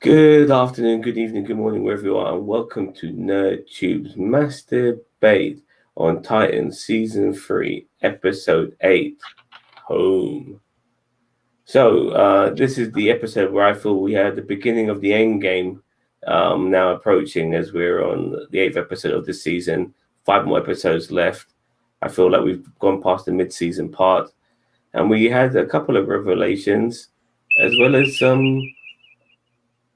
Good afternoon, good evening, good morning, wherever you are, and welcome to NerdTube's Master Debate on Titan Season 3, Episode 8, Home. So, this is the episode where I feel we had the beginning of the end game now approaching as we're on the 8th episode of this season. 5 more episodes left. I feel like we've gone past the mid-season part, and we had a couple of revelations as well as some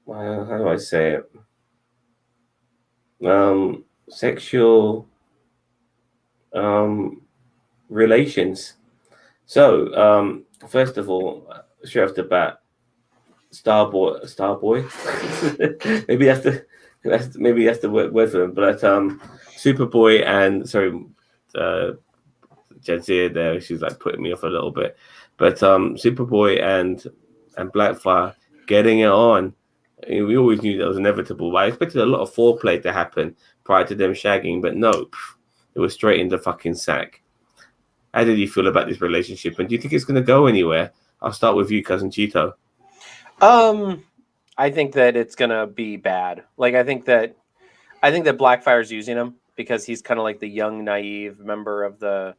how do I say it? Sexual um, relations. So, first of all, straight off the bat, Starboy. maybe that's the word for him. But Superboy and Jadzia there, she's like putting me off a little bit. But Superboy and Blackfire getting it on. I mean, we always knew that was inevitable. But I expected a lot of foreplay to happen prior to them shagging, but no, it was straight in the fucking sack. How did you feel about this relationship, and do you think it's going to go anywhere? I'll start with you, cousin Cheeto. I think that it's gonna be bad. Like I think that Blackfire's using him because he's kind of like the young, naive member of the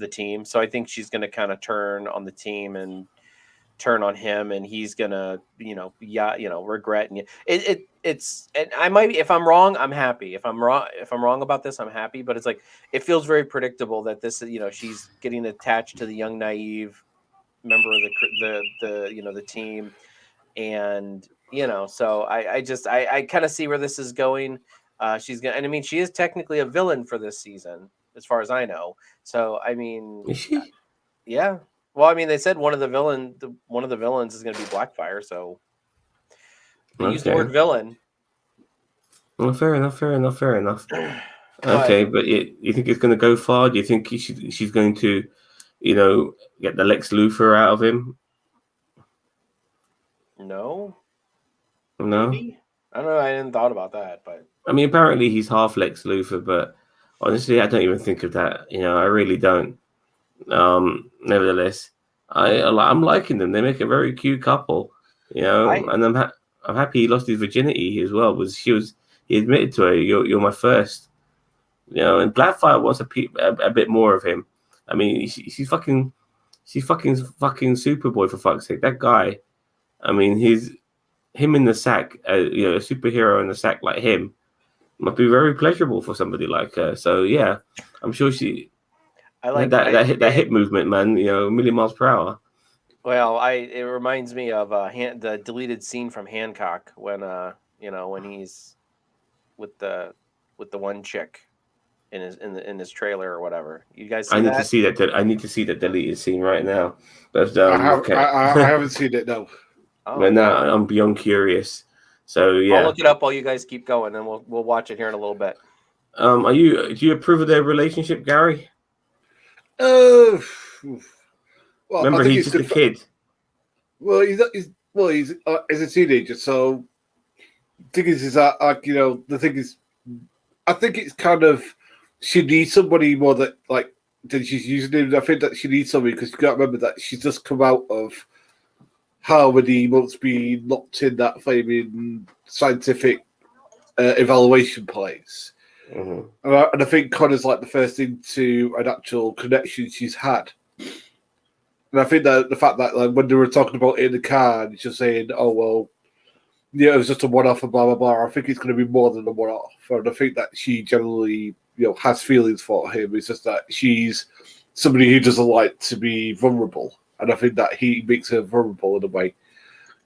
team. So I think she's gonna kind of turn on the team and turn on him, and he's gonna, regret. And it's and I might be, if I'm wrong, I'm happy. If I'm wrong about this, I'm happy. But it's like it feels very predictable that this, she's getting attached to the young, naive member of the team. And so I kind of see where this is going. She's gonna, and I mean, she is technically a villain for this season as far as I know. So I mean, Is she? yeah. Well, I mean, they said one of the villains is going to be Blackfire, so they used the word villain. Well, fair enough. Okay, but you think it's going to go far? Do you think she's going to, get the Lex Luthor out of him? No. Maybe? I don't know. I hadn't thought about that, but I mean, apparently he's half Lex Luthor, but honestly, I don't even think of that. I really don't. Nevertheless, I'm liking them. They make a very cute couple. And I'm happy he lost his virginity as well. He admitted to her, "You're my first." And Blackfire wants a bit more of him. I mean, she's fucking Superboy, for fuck's sake. That guy. I mean, him in the sack. A superhero in the sack like him must be very pleasurable for somebody like her. So yeah, I'm sure she. I like that hip movement, man. A million miles per hour. Well, it reminds me of the deleted scene from Hancock when when he's with the one chick in his trailer or whatever. You guys see that? I need to see that deleted scene right now. But I haven't seen it though. Oh, but now I'm beyond curious. So yeah, I'll look it up while you guys keep going, and we'll watch it here in a little bit. Do you approve of their relationship, Gary? Well, remember, he's just a kid. Well, he's a teenager, so the thing is that the thing is, I think it's kind of she needs somebody more than she's using him. I think that she needs somebody because you got to remember that she's just come out of how many months being locked in that flaming scientific evaluation place. Mm-hmm. And I think Connor's like the first into an actual connection she's had. And I think that the fact that when they were talking about it in the car and she's saying, "Oh well, it was just a one-off and blah blah blah," I think it's going to be more than a one-off. And I think that she generally, has feelings for him. It's just that she's somebody who doesn't like to be vulnerable. And I think that he makes her vulnerable in a way.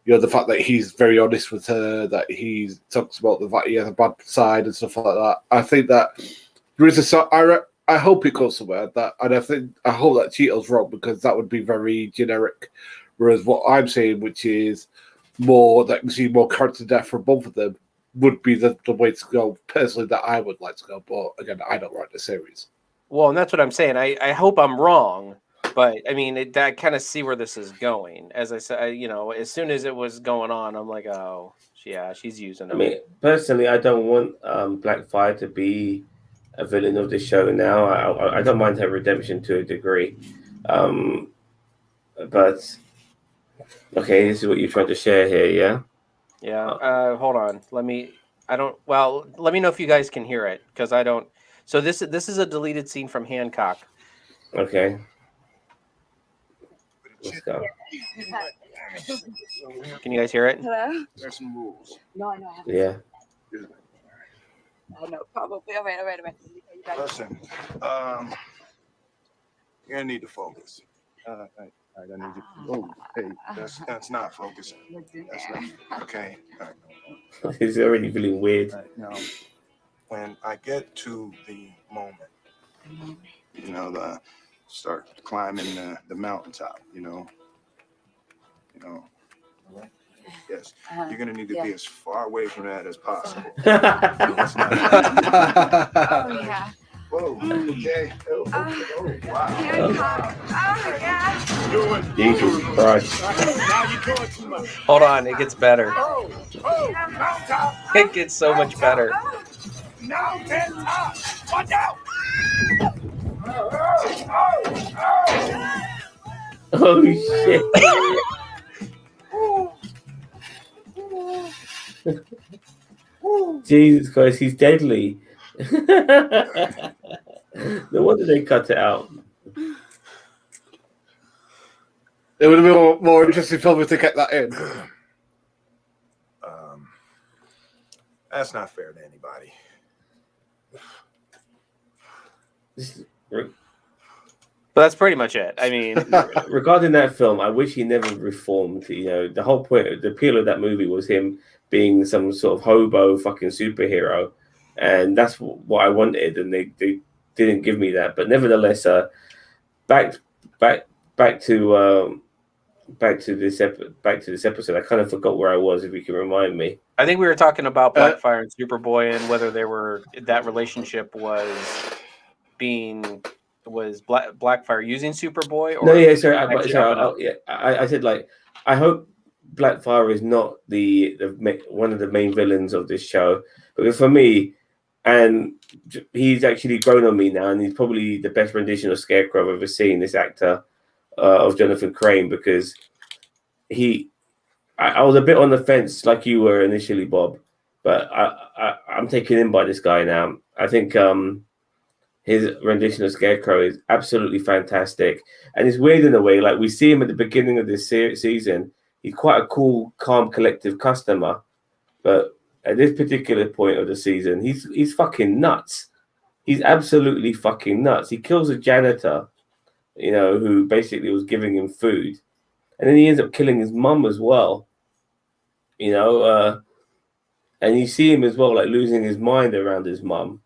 The fact that he's very honest with her, that he talks about the fact he has a bad side and stuff like that. I think that there is I hope it goes somewhere. And I hope that Cheeto's wrong because that would be very generic. Whereas what I'm saying, which is more that you see more character depth for both of them, would be the way to go. Personally, that I would like to go. But again, I don't write the series. Well, and that's what I'm saying. I hope I'm wrong. But I mean, I kind of see where this is going. As I said, as soon as it was going on, I'm like, oh, yeah, she's using them. I mean, personally, I don't want Blackfire to be a villain of the show now. I don't mind her redemption to a degree. But okay, this is what you're trying to share here, yeah? Yeah. Hold on. Let me know if you guys can hear it, because I don't. So this is a deleted scene from Hancock. Okay. Let's go. Can you guys hear it? Hello? There's some rules. No, I know. I haven't. Yeah. I know, probably. Oh, wait. Listen, you're gonna need to focus. I need you. Oh, hey, that's not focusing. That's not okay. All right. He's already feeling weird. All right, now, when I get to the moment, the start climbing the mountaintop, yes, you're gonna need to be as far away from that as possible. It's not- Oh, yeah. Whoa, okay. Oh, wow. Hancock. Oh, yeah. Jesus Christ. Now you're doing too much. Hold on, it gets better. Oh, mountaintop. It gets so much better. Mountaintop. Watch out. Oh shit. Jesus Christ, he's deadly. No wonder they cut it out. It would have been a more interesting film if they kept that in. That's not fair to anybody. But that's pretty much it. I mean, Regarding that film, I wish he never reformed. The whole point, the appeal of that movie was him being some sort of hobo fucking superhero, and that's what I wanted, and they didn't give me that. But nevertheless, back to this episode. I kind of forgot where I was. If you can remind me. I think we were talking about Blackfire and Superboy, and whether that relationship was Blackfire using Superboy, or No, yeah, sorry. I said, like, I hope Blackfire is not the one of the main villains of this show, because for me, and he's actually grown on me now, and he's probably the best rendition of Scarecrow I've ever seen. This actor of Jonathan Crane, because I was a bit on the fence like you were initially, Bob, but I'm taken in by this guy now. I think his rendition of Scarecrow is absolutely fantastic, and it's weird in a way. Like, we see him at the beginning of this season. He's quite a cool, calm, collective customer, but at this particular point of the season, he's fucking nuts. He's absolutely fucking nuts. He kills a janitor, who basically was giving him food, and then he ends up killing his mum as well. And you see him as well, like, losing his mind around his mum.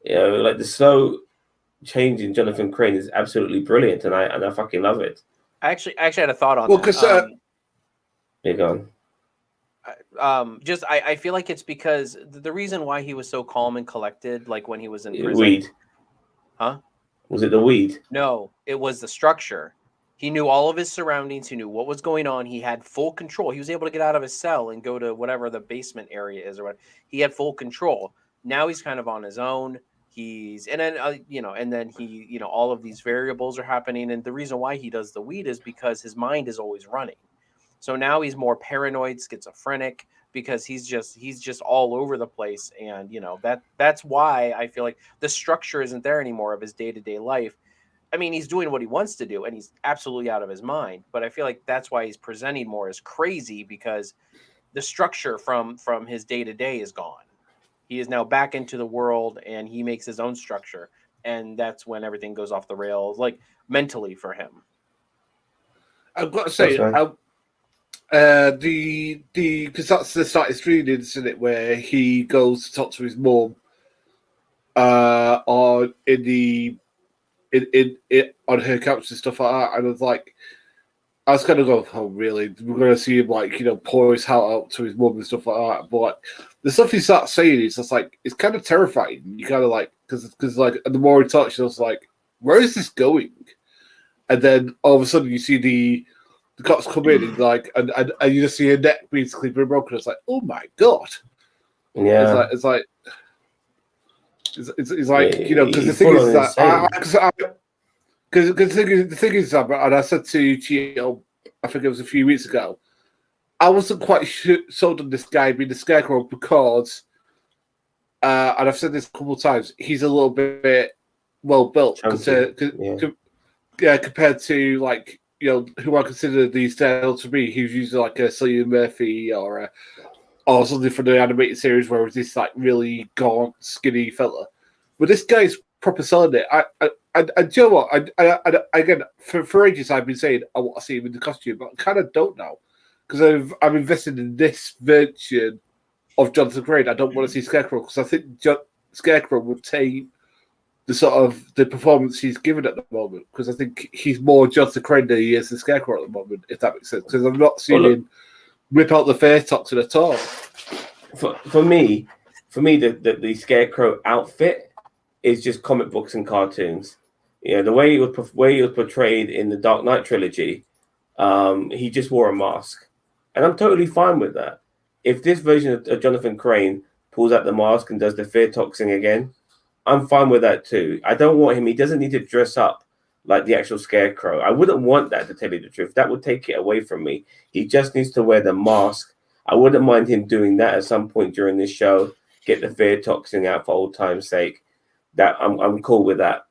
Like, the slow change in Jonathan Crane is absolutely brilliant, and I fucking love it. I actually had a thought on Well, that. because You're gone. I feel like it's because the reason why he was so calm and collected, like when he was in prison. Weed. Huh? Was it the weed? No, it was the structure. He knew all of his surroundings. He knew what was going on. He had full control. He was able to get out of his cell and go to whatever the basement area is, or what. He had full control. Now he's kind of on his own. And then he, all of these variables are happening. And the reason why he does the weed is because his mind is always running. So now he's more paranoid, schizophrenic, because he's just all over the place. And, that's why I feel like the structure isn't there anymore of his day-to-day life. I mean, he's doing what he wants to do, and he's absolutely out of his mind. But I feel like that's why he's presenting more as crazy, because the structure from his day-to-day is gone. He is now back into the world, and he makes his own structure. And that's when everything goes off the rails, like, mentally for him. I've got to say, because that's the start of streaming, isn't it, where he goes to talk to his mum on her couch and stuff like that, and I was kind of going, oh really? We're going to see him pour his heart out to his mum and stuff like that. But the stuff he starts saying is just it's kind of terrifying. You kind of because the more he talks, you're just where is this going? And then all of a sudden you see the cops come in and you just see her neck basically being broken. It's oh my god! Yeah, it's like because the thing is that because the thing is that, and I said to Gio, I think it was a few weeks ago, I wasn't quite sold on this guy being the Scarecrow because, and I've said this a couple of times, he's a little bit well built compared to like who I consider these tales to be. He's usually like a Cillian Murphy or something from the animated series where it's this like really gaunt, skinny fella. But this guy's proper selling it. Do you know what? Again, for ages I've been saying I want to see him in the costume, but I kind of don't now because I'm invested in this version of Jonathan Crane. I don't want to see Scarecrow because I think Scarecrow would take the performance he's given at the moment because I think he's more Jonathan Crane than he is the Scarecrow at the moment, if that makes sense. Because I'm not seeing him whip out the face toxin at all. For me, the Scarecrow outfit is just comic books and cartoons. The way he was portrayed in the Dark Knight trilogy, he just wore a mask, and I'm totally fine with that. If this version of Jonathan Crane pulls out the mask and does the fear toxin again, I'm fine with that too. I don't want him. He doesn't need to dress up like the actual Scarecrow. I wouldn't want that, to tell you the truth. That would take it away from me. He just needs to wear the mask. I wouldn't mind him doing that at some point during this show. Get the fear toxin out for old time's sake. That I'm cool with that.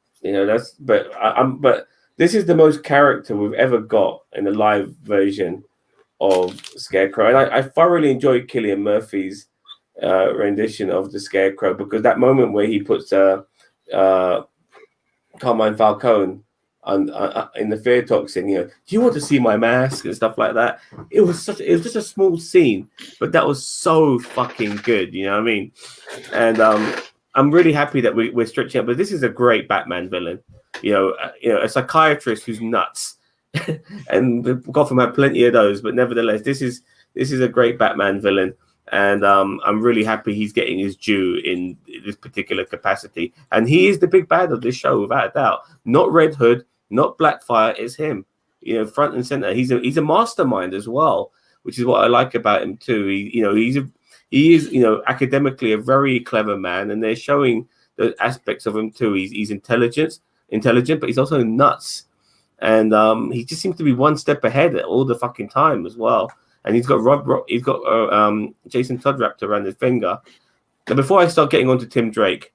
But this is the most character we've ever got in the live version of Scarecrow, and I thoroughly enjoyed Cillian Murphy's rendition of the Scarecrow because that moment where he puts Carmine Falcone in the fear toxin, do you want to see my mask and stuff like that? It was just a small scene, but that was so fucking good. You know what I mean? And I'm really happy that we're stretching up. But this is a great Batman villain. A psychiatrist who's nuts, and Gotham had plenty of those. But nevertheless, this is a great Batman villain. And I'm really happy he's getting his due in this particular capacity. And he is the big bad of this show, without a doubt. Not Red Hood, not Blackfire, it's him. Front and center. He's a mastermind as well, which is what I like about him too. He is academically a very clever man, and they're showing the aspects of him too. He's intelligent, but he's also nuts. And he just seems to be one step ahead all the fucking time as well. And he's got Jason Todd wrapped around his finger. Now, before I start getting on to Tim Drake,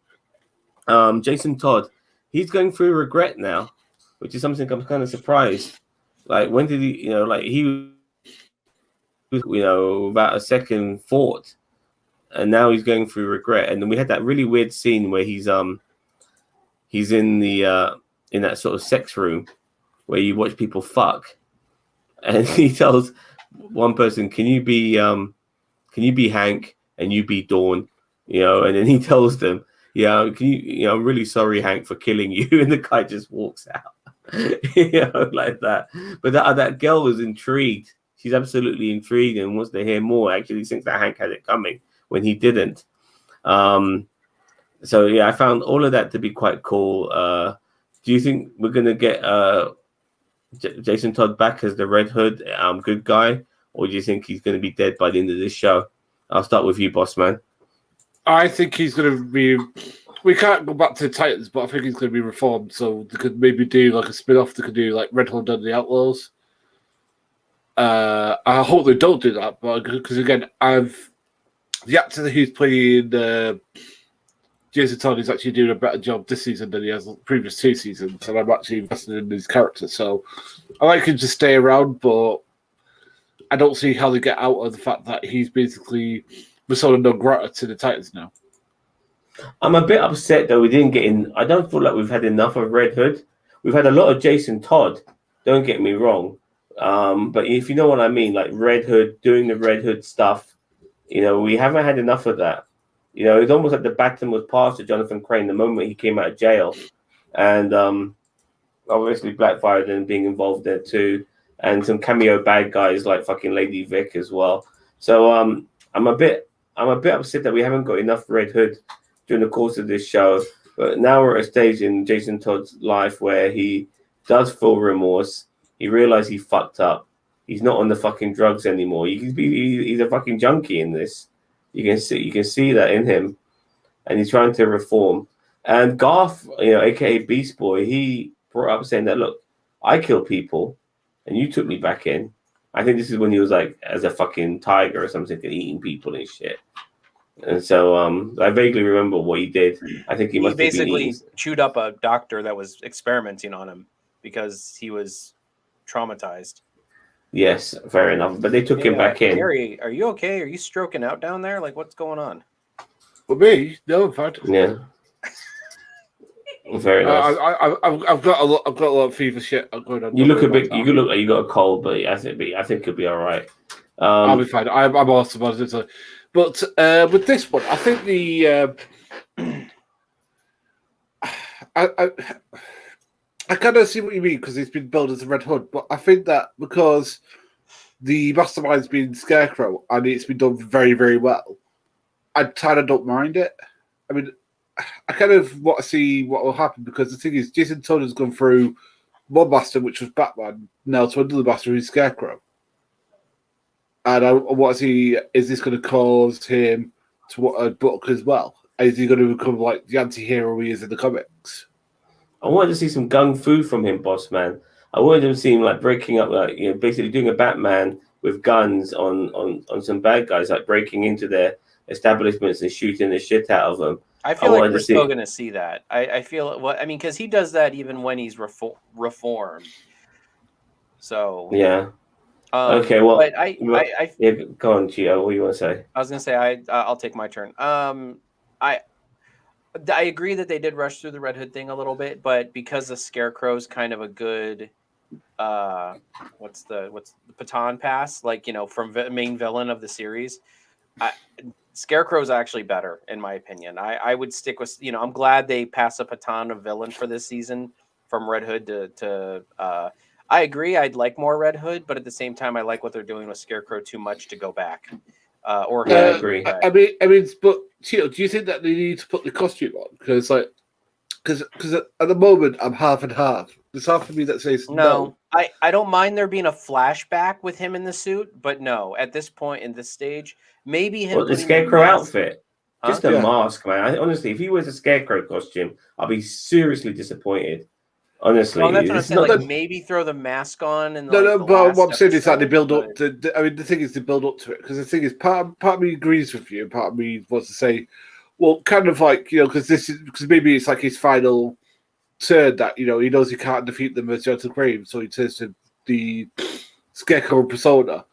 Jason Todd, he's going through regret now, which is something I'm kind of surprised. Like, when did he, he was, about a second thought, and now he's going through regret. And then we had that really weird scene where he's in the in that sort of sex room where you watch people fuck, and he tells one person, can you be Hank and you be Dawn, and then he tells them, can you, I'm really sorry, Hank, for killing you, and the guy just walks out, like that. But that girl was intrigued. She's absolutely intrigued and wants to hear more. Actually thinks that Hank had it coming when he didn't. So I found all of that to be quite cool. Do you think we're gonna get Jason Todd back as the Red Hood good guy, or do you think he's going to be dead by the end of this show? I'll start with you, boss man. I think he's going to be. We can't go back to the Titans, but I think he's going to be reformed. So they could maybe do like a spin-off. They could do like Red Hood and the Outlaws. I hope they don't do that, but because again, the actor who's playing Jason Todd is actually doing a better job this season than he has the previous 2 seasons, and I'm actually invested in his character. So I like him to stay around, but I don't see how they get out of the fact that he's basically persona non grata to the Titans now. I'm a bit upset though we didn't get in. I don't feel like we've had enough of Red Hood. We've had a lot of Jason Todd. Don't get me wrong, but if you know what I mean, like Red Hood doing the Red Hood stuff, we haven't had enough of that. It's almost like the baton was passed to Jonathan Crane the moment he came out of jail, and obviously Blackfire then being involved there too, and some cameo bad guys like fucking Lady Vic as well. So I'm a bit upset that we haven't got enough Red Hood during the course of this show. But now we're at a stage in Jason Todd's life where he does feel remorse. He realized he fucked up. He's not on the fucking drugs anymore. He's a fucking junkie in this. You can see that in him, and he's trying to reform. And Garth, aka Beast Boy, he brought up saying that, look, I kill people, and you took me back in. I think this is when he was like as a fucking tiger or something, eating people and shit. And so I vaguely remember what he did. I think he must have been basically eating. chewed up a doctor that was experimenting on him because he was traumatized. Yes, fair enough. But they took him back in. Gary, are you okay? Are you stroking out down there? Like, what's going on? For me, no, in fact. Yeah. Fair enough. I've got a lot of fever shit going on. You look a bit. You look like you got a cold, but I think you'll be all right. I'll be fine. I'm awesome about it. But with this one, I think the I kind of see what you mean because it's been billed as a Red Hood, but I think that because the mastermind's been Scarecrow and it's been done very, very well, I kind of don't mind it. I mean, I kind of want to see what will happen because the thing is, Jason Todd has gone through one master, which was Batman, now to another master, who's Scarecrow. And I want to see, is this going to cause him to a book as well? Is he going to become like the anti-hero he is in the comics? I wanted to see some gung fu from him, boss man. I wanted to see him like breaking up, like basically doing a Batman with guns on some bad guys, like breaking into their establishments and shooting the shit out of them. I feel like we're still going to see that. I feel because he does that even when he's reformed. So yeah. Okay, well, but yeah, go on, Gio. What do you want to say? I was going to say I'll take my turn. I agree that they did rush through the Red Hood thing a little bit, but because the Scarecrow's kind of a good, what's the baton pass, like from main villain of the series, Scarecrow's actually better in my opinion. I would stick with I'm glad they passed a baton of villain for this season from Red Hood to. I agree, I'd like more Red Hood, but at the same time, I like what they're doing with Scarecrow too much to go back. I agree. I mean, but Tito, do you think that they need to put the costume on? Because at the moment I'm half and half. There's half of me that says no. I don't mind there being a flashback with him in the suit, but no, at this point in this stage, maybe him. Well, the Scarecrow outfit, just a mask, man. Honestly, if he wears a Scarecrow costume, I'll be seriously disappointed. Honestly, that's what I'm saying. Like, maybe throw the mask on and but what I'm saying is that they build up to. I mean, the thing is they build up to it because the thing is, part of me agrees with you, and part of me wants to say, well, kind of like because maybe it's like his final turn that he knows he can't defeat them as Jonathan Crane, so he turns to the Scarecrow persona.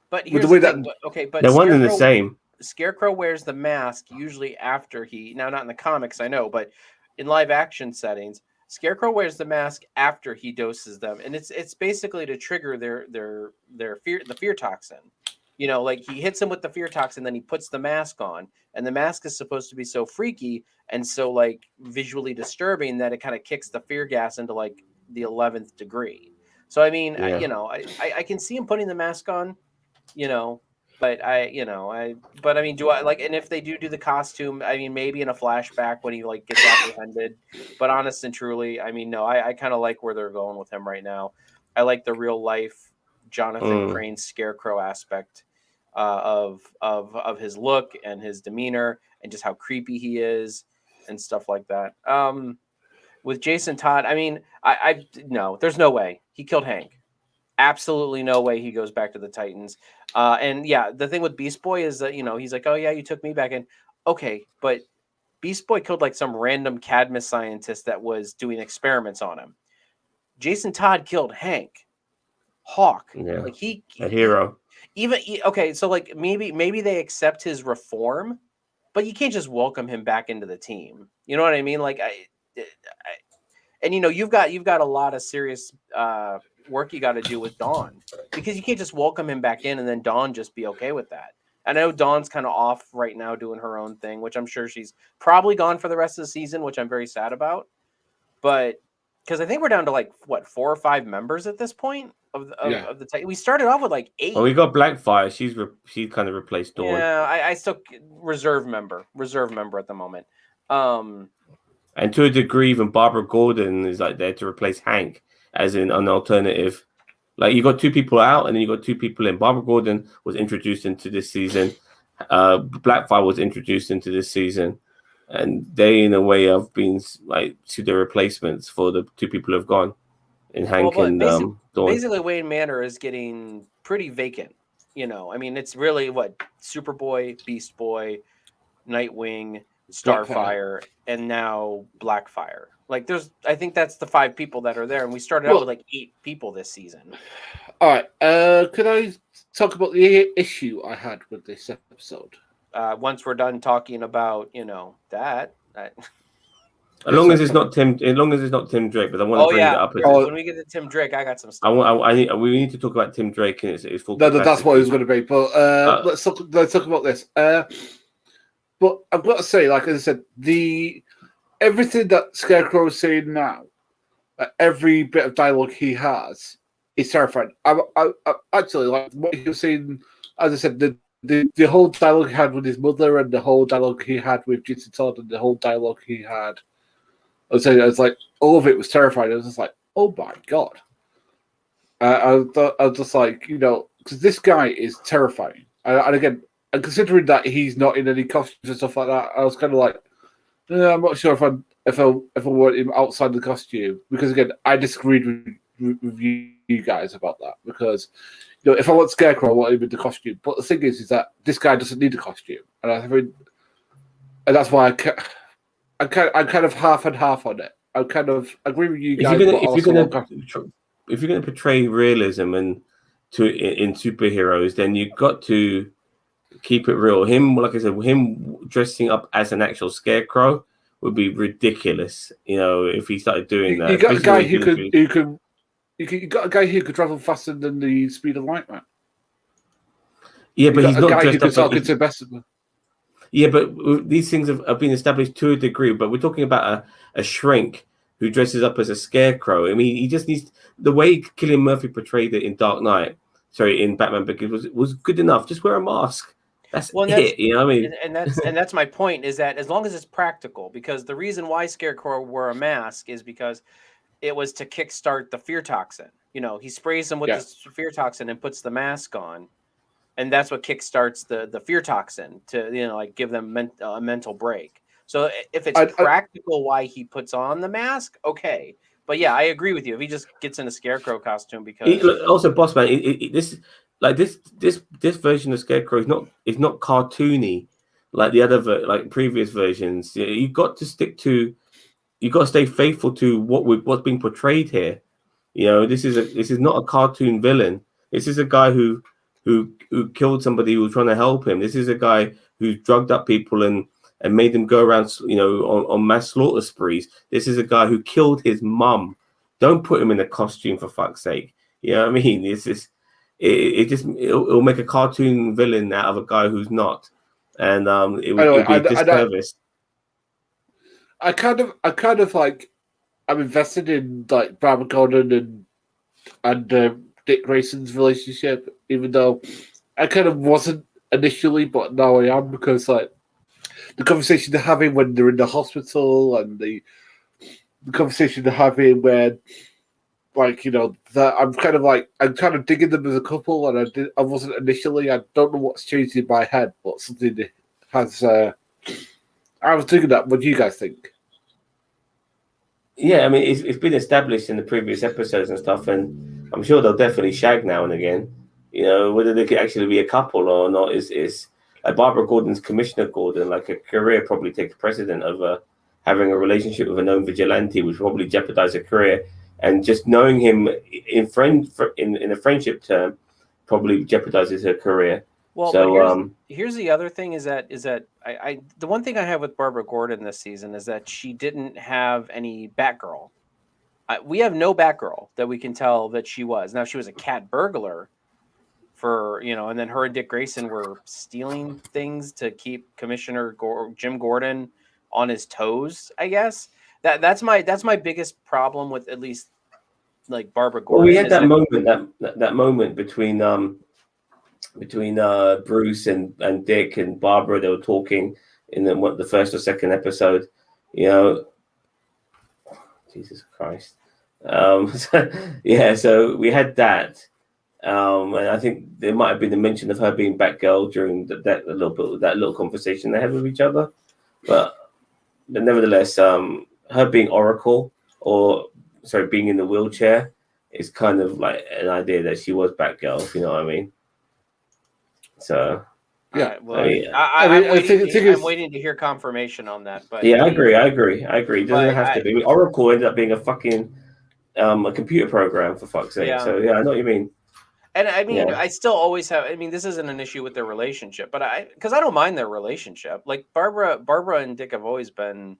But here's the thing. But they're one and the same. Scarecrow wears the mask usually after not in the comics, I know, but in live action settings. Scarecrow wears the mask after he doses them, and it's basically to trigger their fear toxin. Like he hits him with the fear toxin, then he puts the mask on, and the mask is supposed to be so freaky and so like visually disturbing that it kind of kicks the fear gas into like the 11th degree. So I mean, I can see him putting the mask on, but I mean, do I like? And if they do the costume, I mean, maybe in a flashback when he like gets apprehended. But honest and truly, I mean, no, I kind of like where they're going with him right now. I like the real life Jonathan Crane Scarecrow aspect of his look and his demeanor and just how creepy he is and stuff like that. With Jason Todd, I mean, no, there's no way he killed Hank. Absolutely no way he goes back to the Titans. And yeah, the thing with Beast Boy is that, he's like, oh yeah, you took me back in. Okay, but Beast Boy killed like some random Cadmus scientist that was doing experiments on him. Jason Todd killed Hank. Hawk. Yeah. Like a hero. Okay, so like maybe they accept his reform, but you can't just welcome him back into the team. You know what I mean? Like and you've got a lot of serious work you got to do with Dawn because you can't just welcome him back in and then Dawn just be okay with that. I know Dawn's kind of off right now doing her own thing, which I'm sure she's probably gone for the rest of the season, which I'm very sad about. But because I think we're down to like 4 or 5 members at this point of the Titan. We started off with like 8. Oh, we got Blackfire. She kind of replaced Dawn. Yeah, I still reserve member at the moment. And to a degree, even Barbara Gordon is like there to replace Hank as in an alternative. Like you got 2 people out and then you got 2 people in. Barbara Gordon was introduced into this season. Blackfire was introduced into this season. And they, in a way, have been like to the replacements for the 2 people who have gone in Hank and Dawn. Basically, Wayne Manor is getting pretty vacant. You know, I mean, it's really what Superboy, Beast Boy, Nightwing, Starfire, and now Blackfire. Like, I think that's the 5 people that are there, and we started out with like 8 people this season. All right, could I talk about the issue I had with this episode? Once we're done talking about, that. As long as it's not Tim Drake, but I want to bring it up. When we get to Tim Drake, I got some stuff. We need to talk about Tim Drake and his full. That's what it was going to be. But let's talk about this. But I've got to say, like as I said, everything that Scarecrow is saying now, every bit of dialogue he has is terrifying. I actually like what he was saying. As I said, the whole dialogue he had with his mother, and the whole dialogue he had with Jason Todd, and the whole dialogue he had. I was like, all of it was terrifying. I was just like, oh my god. I was just like, because this guy is terrifying. And again, and considering that he's not in any costumes and stuff like that, I was kind of like, I'm not sure if I want him outside the costume, because again, I disagreed with you guys about that, because if I want Scarecrow, I want him in the costume. But the thing is that this guy doesn't need a costume, and and that's why I'm kind of half and half on it. I kind of agree with you guys. If you're going to portray realism in superheroes, then you've got to keep it real. Like I said, him dressing up as an actual Scarecrow would be ridiculous. If he started doing that. You got a guy who could travel faster than the speed of light, man. Yeah, but he's not dressed up. Yeah, but these things have been established to a degree. But we're talking about a shrink who dresses up as a Scarecrow. I mean, he just needs the way Cillian Murphy portrayed it in in Batman Begins was good enough. Just wear a mask. That's it. You know what I mean? And that's my point, is that as long as it's practical, because the reason why Scarecrow wore a mask is because it was to kickstart the fear toxin. He sprays them with the fear toxin and puts the mask on. And that's what kickstarts the fear toxin to, give them a mental break. So if it's practical why he puts on the mask, okay. But yeah, I agree with you. If he just gets in a Scarecrow costume because also, boss man, this version of Scarecrow is not cartoony like the other previous versions. You've got to stay faithful to what's being portrayed here. This is not a cartoon villain. This is a guy who killed somebody who was trying to help him. This is a guy who drugged up people and made them go around, on mass slaughter sprees. This is a guy who killed his mum. Don't put him in a costume, for fuck's sake. You know what I mean? It'll make a cartoon villain out of a guy who's not, and it would be a disservice. I kind of like, I'm invested in like Barbara Gordon and Dick Grayson's relationship, even though I kind of wasn't initially, but now I am, because like the conversation they're having when they're in the hospital, and the conversation they're having when, that I'm kind of digging them as a couple, and I wasn't initially. I don't know what's changed in my head, but something has. I was digging that. What do you guys think? Yeah, I mean, it's been established in the previous episodes and stuff, and I'm sure they'll definitely shag now and again. Whether they could actually be a couple or not is like Barbara Gordon's Commissioner Gordon. Like, a career probably takes precedent over having a relationship with a known vigilante, which probably jeopardize a career. And just knowing him in a friendship term probably jeopardizes her career. Well, so here's the other thing is that the one thing I have with Barbara Gordon this season is that she didn't have any Batgirl. We have no Batgirl that we can tell that she was. Now, she was a cat burglar and then her and Dick Grayson were stealing things to keep Commissioner Jim Gordon on his toes, I guess. That's my biggest problem with at least like Barbara Gordon. Well, we had that moment between Bruce and Dick and Barbara. They were talking in the first or second episode. Jesus Christ. So we had that. And I think there might have been a mention of her being Batgirl during that little conversation they had with each other. But nevertheless, her being Oracle, being in the wheelchair, it's kind of like an idea that she was Batgirl, if you know what I mean. So Yeah. All right, well, I mean, I'm waiting to hear confirmation on that. But yeah, I agree. It doesn't But have to be. Oracle ended up being a fucking a computer program, for fuck's sake. Yeah. So yeah, I know what you mean. And I mean, Yeah. I still always have. I mean, this isn't an issue with their relationship, but because I don't mind their relationship. Like Barbara and Dick have always been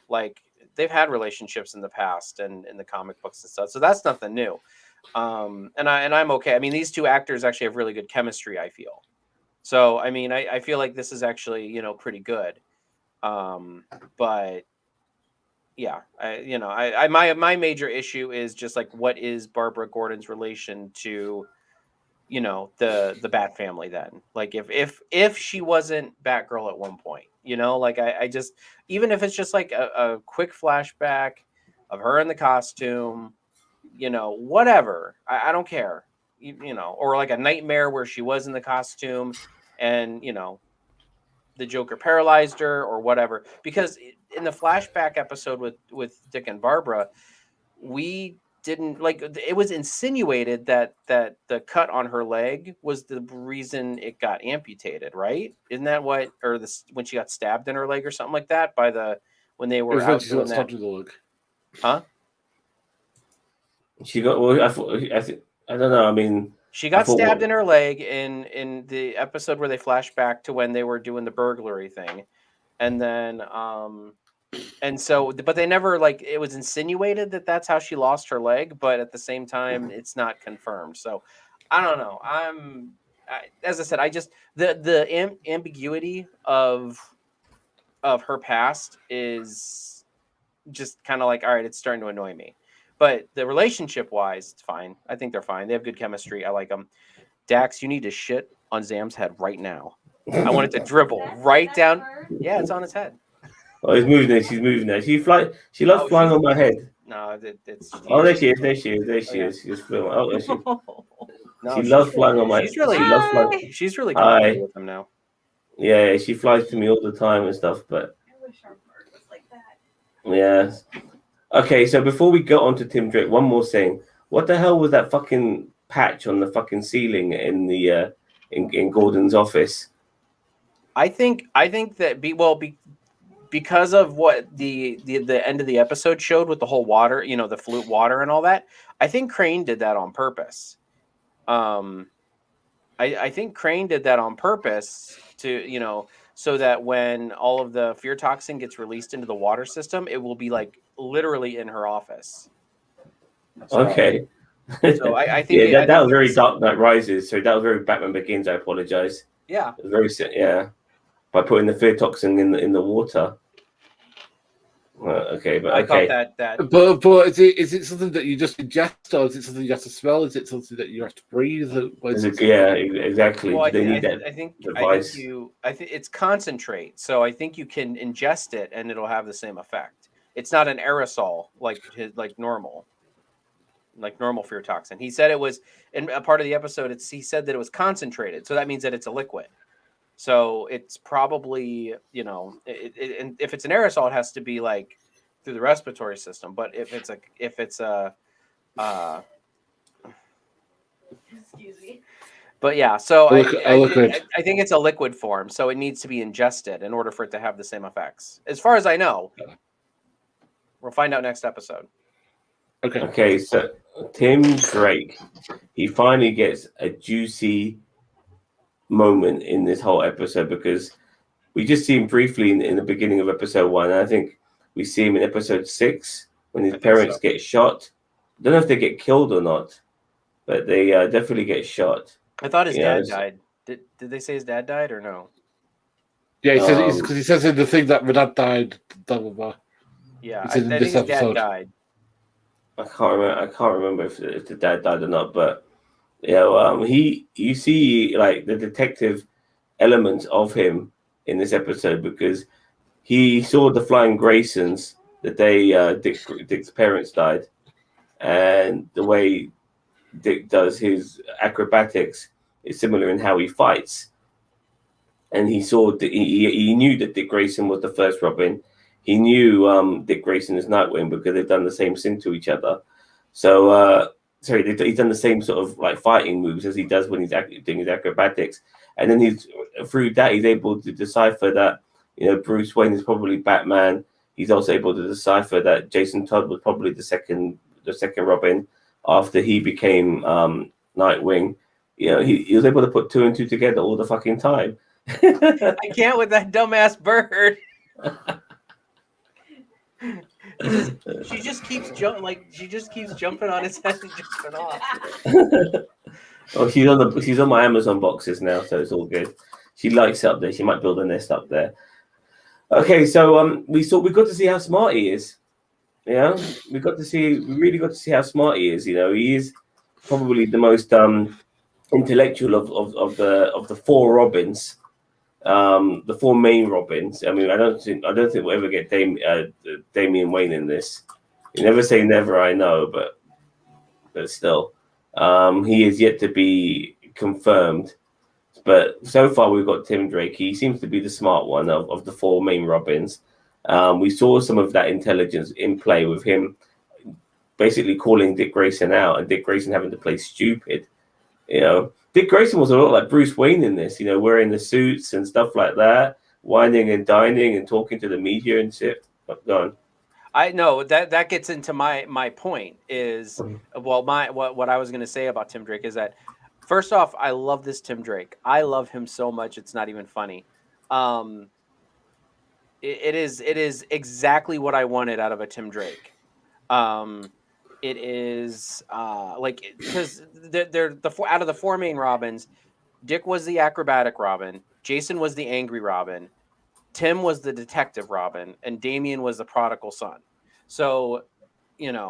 like they've had relationships in the past and in the comic books and stuff. So that's nothing new. And I'm okay. I mean, these two actors actually have really good chemistry, I feel. So I mean, I feel like this is actually pretty good. But yeah, my major issue is just like what is Barbara Gordon's relation to the Bat family then? Like if she wasn't Batgirl at one point, like I just, even if it's just like a quick flashback of her in the costume, whatever, I don't care, or like a nightmare where she was in the costume and the Joker paralyzed her or whatever, because in the flashback episode with Dick and Barbara, we didn't like, it was insinuated that the cut on her leg was the reason it got amputated, right? Isn't that what, or when she got stabbed in her leg or something like that when they were out doing that? Huh? She got, well, I don't know. I mean, she got stabbed in her leg in the episode where they flash back to when they were doing the burglary thing. And then, and so, but they never, like, it was insinuated that that's how she lost her leg, but at the same time, it's not confirmed. So I don't know. As I said, I just, the ambiguity of her past is just kind of like, all right, it's starting to annoy me. But the relationship wise, it's fine. I think they're fine. They have good chemistry. I like them. Dax, you need to shit on Zam's head right now. I want it to dribble right down. Yeah, it's on his head. Oh, he's moving there. She's moving there. She loves flying on my head. No, it's. Oh, there she is. There she is. She's flying. Oh, there she is. No, she loves flying on my head. She's really comfortable with him now. Yeah, she flies to me all the time and stuff. But I wish our bird was like that. yeah. Okay, so before we go on to Tim Drake, one more thing. What the hell was that fucking patch on the fucking ceiling in the in Gordon's office? I think that because of what the end of the episode showed with the whole water, the flute water and all that, I think Crane did that on purpose. I think Crane did that on purpose to, so that when all of the fear toxin gets released into the water system, it will be like literally in her office. So, okay. So I think that was very Dark Knight Rises. So that was very Batman Begins. I apologize. Yeah. Very by putting the fear toxin in the water. Okay, but I okay. thought that. But is it something that you just ingest, or is it something you have to smell? Is it something that you have to breathe? Yeah, exactly. Well, they need that device. I think it's concentrate, so I think you can ingest it and it'll have the same effect. It's not an aerosol like normal fear toxin. He said it was in a part of the episode. He said that it was concentrated, so that means that it's a liquid. So it's probably, and if it's an aerosol, it has to be like through the respiratory system. But if it's a Excuse me. but yeah, so I think it's a liquid form, so it needs to be ingested in order for it to have the same effects. As far as I know, we'll find out next episode. Okay, so Tim Drake, he finally gets a juicy moment in this whole episode, because we just see him briefly in the beginning of episode 1, and I think we see him in episode 6 when his parents get shot. I don't know if they get killed or not, but they definitely get shot. I thought his dad died. Did they say his dad died or no? Yeah, he says, because he says in the thing that my dad died. Blah blah blah. Yeah, I think his dad died. I can't remember if the dad died or not, but yeah, you see like the detective element of him in this episode, because he saw the Flying Graysons the day Dick's parents died, and the way Dick does his acrobatics is similar in how he fights. And he saw he knew that Dick Grayson was the first Robin. He knew Dick Grayson is Nightwing because they've done the same thing to each other. So sorry, he's done the same sort of like fighting moves as he does when he's doing his acrobatics, and then he's through that he's able to decipher that Bruce Wayne is probably Batman. He's also able to decipher that Jason Todd was probably the second Robin after he became Nightwing. He was able to put two and two together all the fucking time. I can't with that dumbass bird. She just keeps jumping on his head and jumping off. Oh, she's on my Amazon boxes now, so it's all good. She likes it up there. She might build a nest up there. Okay, so we got to see how smart he is. Yeah, we really got to see how smart he is. He is probably the most intellectual of the four Robins. The four main Robins. I mean, I don't think we'll ever get Damian Wayne in this. You never say never, I know, but still, he is yet to be confirmed. But so far, we've got Tim Drake. He seems to be the smart one of the four main Robins. We saw some of that intelligence in play with him basically calling Dick Grayson out and Dick Grayson having to play stupid. Dick Grayson was a lot like Bruce Wayne in this, wearing the suits and stuff like that, whining and dining and talking to the media and shit. Go on. I know that gets into my point is, well, what I was going to say about Tim Drake is that, first off, I love this Tim Drake. I love him so much it's not even funny. It is exactly what I wanted out of a Tim Drake. It is because they're out of the four main Robins, Dick was the acrobatic Robin, Jason was the angry Robin, Tim was the detective Robin, and Damian was the prodigal son. So, but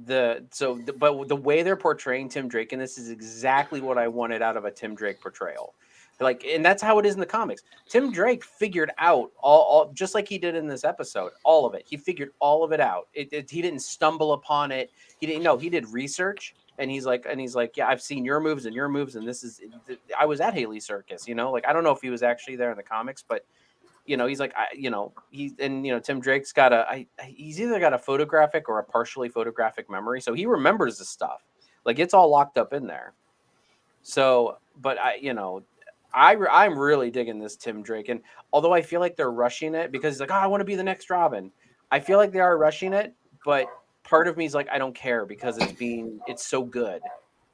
the way they're portraying Tim Drake in this is exactly what I wanted out of a Tim Drake portrayal. And that's how it is in the comics. Tim Drake figured out all just like he did in this episode, all of it. He figured all of it out. He didn't stumble upon it. He didn't know. He did research, and he's like, yeah, I've seen your moves, and I was at Haley Circus. I don't know if he was actually there in the comics, but he's like, Tim Drake's got he's either got a photographic or a partially photographic memory, so he remembers the stuff. Like, it's all locked up in there. So, but I'm really digging this Tim Drake, and although I feel like they're rushing it because he's like, I want to be the next Robin. I feel like they are rushing it, but part of me is like, I don't care because it's so good.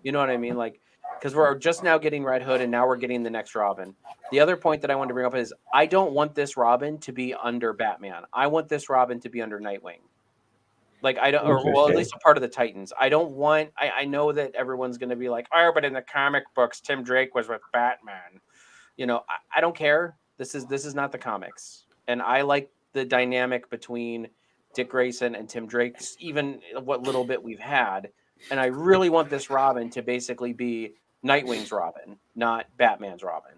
You know what I mean? Like, because we're just now getting Red Hood, and now we're getting the next Robin. The other point that I wanted to bring up is I don't want this Robin to be under Batman. I want this Robin to be under Nightwing. Like, I don't, or well, at least a part of the Titans. I don't want. I know that everyone's going to be like, oh, but in the comic books, Tim Drake was with Batman. I don't care. This is not the comics, and I like the dynamic between Dick Grayson and Tim Drake, even what little bit we've had. And I really want this Robin to basically be Nightwing's Robin, not Batman's Robin.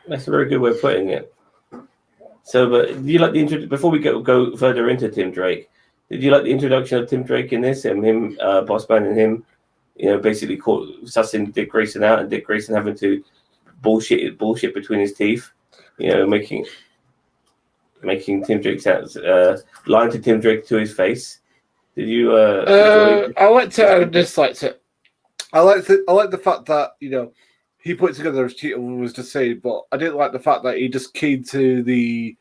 That's a very good way of putting it. So, but do you like the before we go further into Tim Drake? Did you like the introduction of Tim Drake in this, and him, Bossman, and him, basically sussing Dick Grayson out, and Dick Grayson having to bullshit between his teeth, making Tim Drake sound, lying to Tim Drake to his face. Did you? I liked it. I disliked it. I like the fact that he put it together as Cheetah was just saying, but I didn't like the fact that he just keyed to the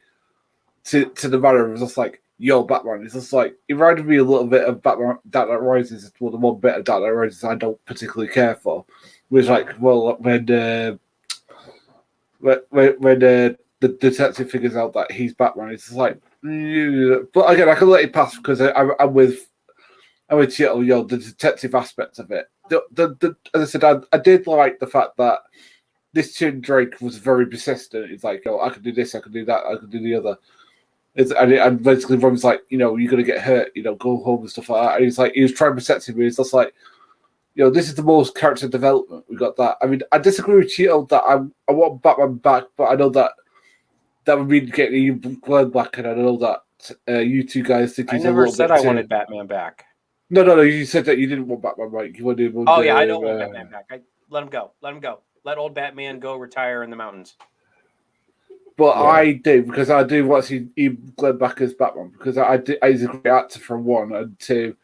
manner. It was just like, yo, Batman. It's just like, it reminded me a little bit of Batman Dark Knight Rises. Well, the one bit of Dark Knight Rises I don't particularly care for. Which, like, well, when the detective figures out that he's Batman, it's just like, but again, I can let it pass because I'm with Cheetah, the detective aspect of it. As I said, I did like the fact that this Tim Drake was very persistent. It's like, I can do this, I can do that, I can do the other. And basically, Robin's like, you're going to get hurt, go home and stuff like that. And he's like, he was trying to protect him. It's just like, this is the most character development. We got that. I mean, I disagree with Cheetah that I want Batman back, but I know that would mean getting you Glenn back, and I know that you two guys think he's a little bit. I never said I wanted Batman back. No. You said that you didn't want Batman back. You wanted. I don't want Batman back. Let him go. Let old Batman go retire in the mountains. But yeah. I do, because I do want to see Glenn back as Batman, because he's a great actor for one, and two,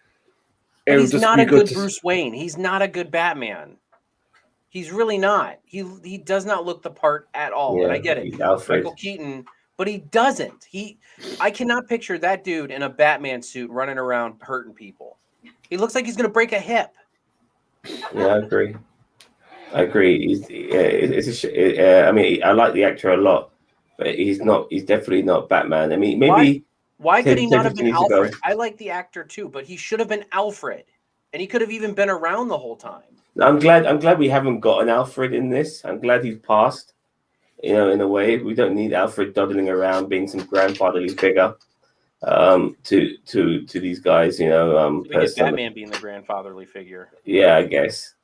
But would he's just not be a good to Bruce Wayne. He's not a good Batman. He's really not. He does not look the part at all. And I get it, he's Alfred. Michael Keaton, but he doesn't. I cannot picture that dude in a Batman suit running around hurting people. He looks like he's going to break a hip. Yeah, I agree. I mean, I like the actor a lot, but he's not. He's definitely not Batman. I mean, maybe. Why could he 10, not have been 15 years ago. Alfred? I like the actor too, but he should have been Alfred, and he could have even been around the whole time. I'm glad we haven't got an Alfred in this. I'm glad he's passed. You know, in a way, we don't need Alfred dawdling around being some grandfatherly figure to these guys. You know, We get Batman being the grandfatherly figure. Yeah, I guess.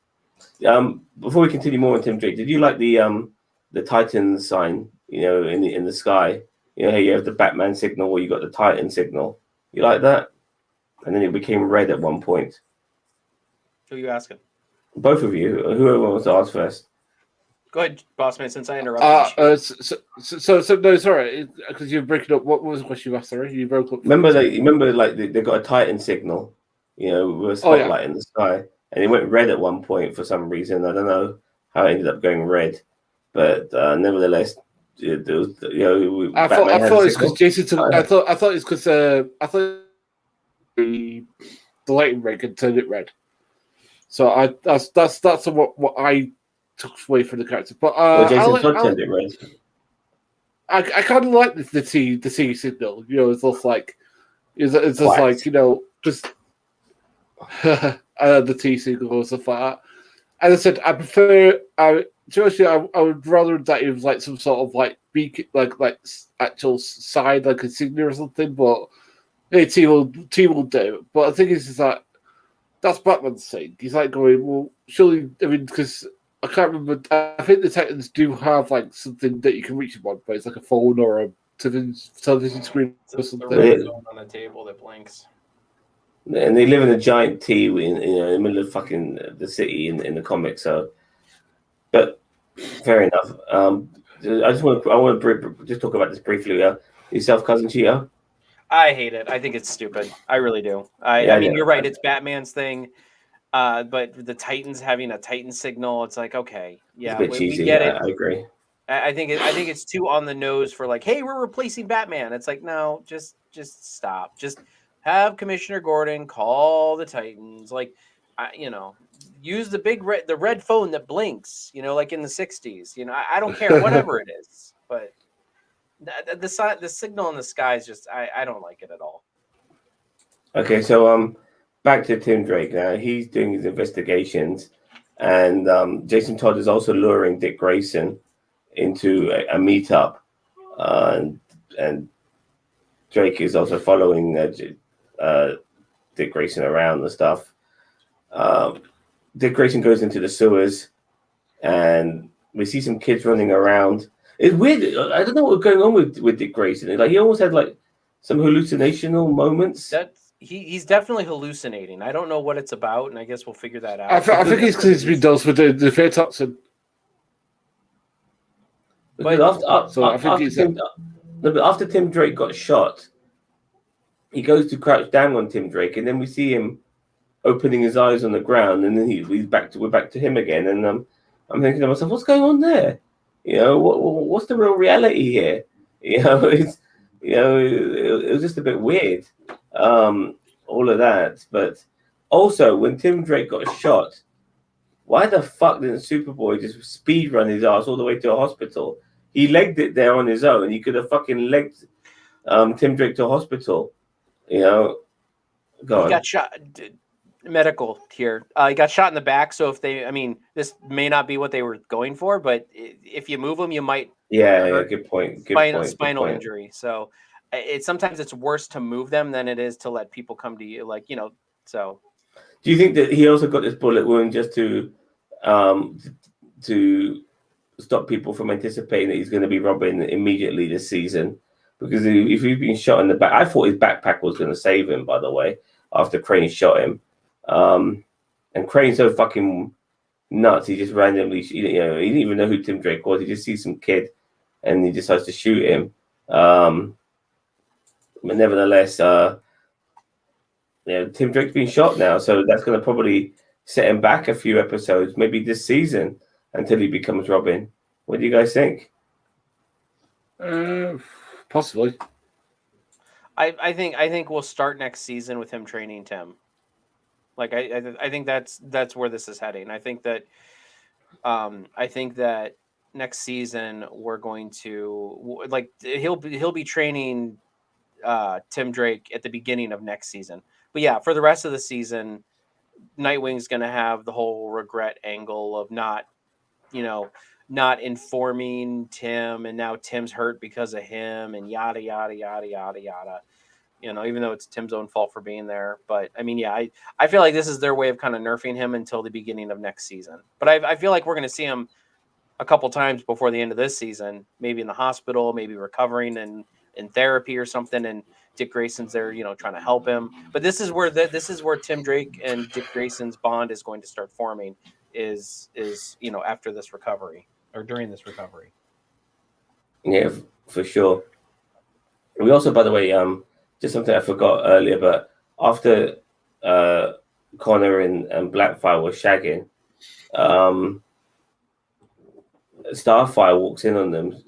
Before we continue more on Tim Drake, did you like the Titan sign? You know, in the sky. You know, how you have the Batman signal where you got the Titan signal. You like that? And then it became red at one point. Who are you asking? Both of you. Whoever wants to ask first. Go ahead, Bossman, since I interrupted you. So no, sorry, because you're breaking up. What was the question you asked? Sorry, you broke up. Remember they got a Titan signal, you know, with a spotlight in the sky, and it went red at one point for some reason. I don't know how it ended up going red, but nevertheless, there was, you know, I thought it's because Jason took. I thought it's because I thought the lighting rig had turned it red. So that's what I took away from the character. But Jason Todd turned it red. I kind of like the T signal. You know, it's just like like, you know, just the T signal and stuff like that. As I said, I prefer. Seriously, I would rather that it was like some sort of like beacon, like actual sign, like a signal or something. But hey, T will do. But the thing is that that's Batman's thing. He's like going, well, surely. I mean, because I can't remember. I think the Titans do have like something that you can reach in one place, like a phone or a television screen or something. On a table that blinks. And they live in a giant T in the middle of fucking the city in the comics. So, but fair enough. I want to just talk about this briefly. Yourself, Cousin Cheetah? I hate it. I think it's stupid. I really do. I mean, you're right. It's Batman's thing. But the Titans having a Titan signal, it's like, okay, yeah, it's a bit cheesy. We get it. I agree. I think it's too on the nose for like, hey, we're replacing Batman. It's like, no, just stop. Just have Commissioner Gordon call the Titans. Like, you know, use the red phone that blinks. You know, like in the '60s. You know, I don't care, whatever it is. But the signal in the sky is just, I don't like it at all. Okay, so back to Tim Drake now. He's doing his investigations, and Jason Todd is also luring Dick Grayson into a meetup, and Drake is also following Dick Grayson around and stuff. Dick Grayson goes into the sewers, and we see some kids running around. It's weird. I don't know what's going on with Dick Grayson. Like, he almost had like some hallucinational moments. He's definitely hallucinating. I don't know what it's about, and I guess we'll figure that out. I think it's because he's been dosed with the fear toxin. But after Tim Drake got shot, he goes to crouch down on Tim Drake, and then we see him opening his eyes on the ground, and then we're back to him again. And I'm thinking to myself, what's going on there? You know, what's the real reality here? You know, it was just a bit weird. All of that, but also when Tim Drake got shot, why the fuck didn't Superboy just speed run his ass all the way to a hospital? He legged it there on his own. He could have fucking legged Tim Drake to a hospital. You know, He got shot. Medical here. He got shot in the back. So this may not be what they were going for, but if you move him, you might. Yeah, good point. Spinal injury. So sometimes it's worse to move them than it is to let people come to you. Like, you know, so. Do you think that he also got this bullet wound just to stop people from anticipating that he's going to be Robin immediately this season? Because if he's been shot in the back, I thought his backpack was going to save him, by the way, after Crane shot him. And Crane's so fucking nuts, he just randomly, you know, he didn't even know who Tim Drake was. He just sees some kid and he decides to shoot him. But nevertheless, Tim Drake's been shot now, so that's going to probably set him back a few episodes, maybe this season, until he becomes Robin. What do you guys think? Possibly. I think we'll start next season with him training Tim. Like I think that's where this is heading. I think that next season we're going to like he'll be training Tim Drake at the beginning of next season. But yeah, for the rest of the season, Nightwing's going to have the whole regret angle of not informing Tim, and now Tim's hurt because of him, and yada yada yada yada yada. Even though it's Tim's own fault for being there. But I mean, yeah, I feel like this is their way of kind of nerfing him until the beginning of next season. But I feel like we're going to see him a couple times before the end of this season, maybe in the hospital, maybe recovering and in therapy or something. And Dick Grayson's there, trying to help him. But this is where Tim Drake and Dick Grayson's bond is going to start forming is after this recovery or during this recovery. Yeah, for sure. We also, by the way, just something I forgot earlier, but after Connor and Blackfire were shagging, Starfire walks in on them,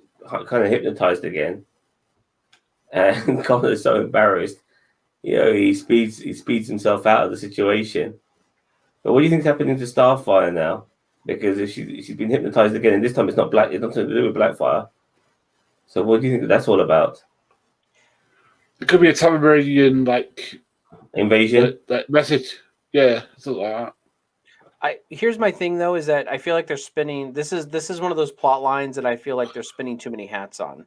kind of hypnotized again, and Connor's so embarrassed. He speeds himself out of the situation. But what do you think's happening to Starfire now? Because if she's been hypnotized again, and this time it's not black, it's nothing to do with Blackfire. So what do you think that's all about? It could be a Tamarian Invasion? that message. Yeah, something like that. Here's my thing though, is that I feel like they're spinning. This is one of those plot lines that I feel like they're spinning too many hats on.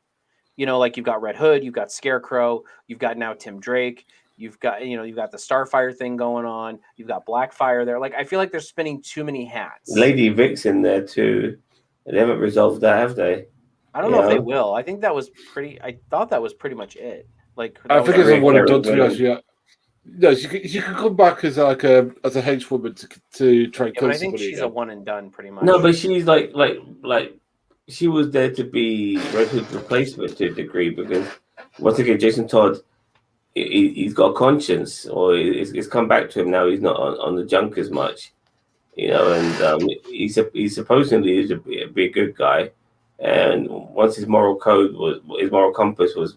Like you've got Red Hood, you've got Scarecrow, you've got now Tim Drake, you've got the Starfire thing going on, you've got Blackfire there. Like I feel like they're spinning too many hats. Lady Vic's in there too. They haven't resolved that, have they? I don't know if they will. I think I thought that was pretty much it. Like I think it's what I've done to be honest. Yeah. No, she could come back as a henchwoman to try and kill but I think somebody she's again. a one and done pretty much. No, but she's like she was there to be Red Hood's replacement to a degree, because once again, Jason Todd, he's got a conscience, or it's come back to him now. He's not on the junk as much, and he's supposedly to be a good guy. And once his moral compass was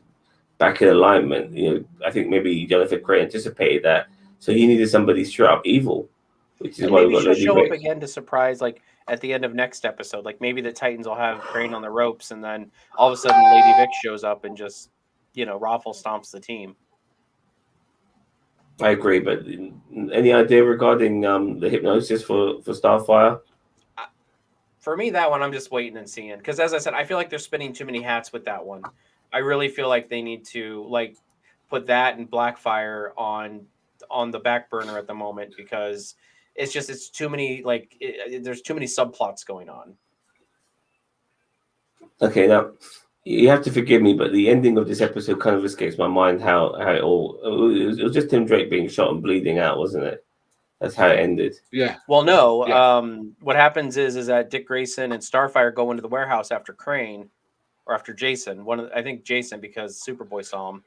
back in alignment, I think maybe Jonathan Crane anticipated that, so he needed somebody straight up evil, which is why maybe she'll show Vic up again to surprise, like at the end of next episode. Like maybe the Titans will have Crane on the ropes, and then all of a sudden Lady Vic shows up and just raffle stomps the team. I agree, but any idea regarding the hypnosis for Starfire? For me, that one I'm just waiting and seeing, because as I said, I feel like they're spinning too many hats with that one. I really feel like they need to put that and Blackfire on the back burner at the moment, because it's too many, there's too many subplots going on. Okay, now you have to forgive me, but the ending of this episode kind of escapes my mind. How it was just Tim Drake being shot and bleeding out, wasn't it? That's how it ended. Yeah. Well, no. Yeah. What happens is that Dick Grayson and Starfire go into the warehouse after Crane, or after Jason. I think Jason, because Superboy saw him,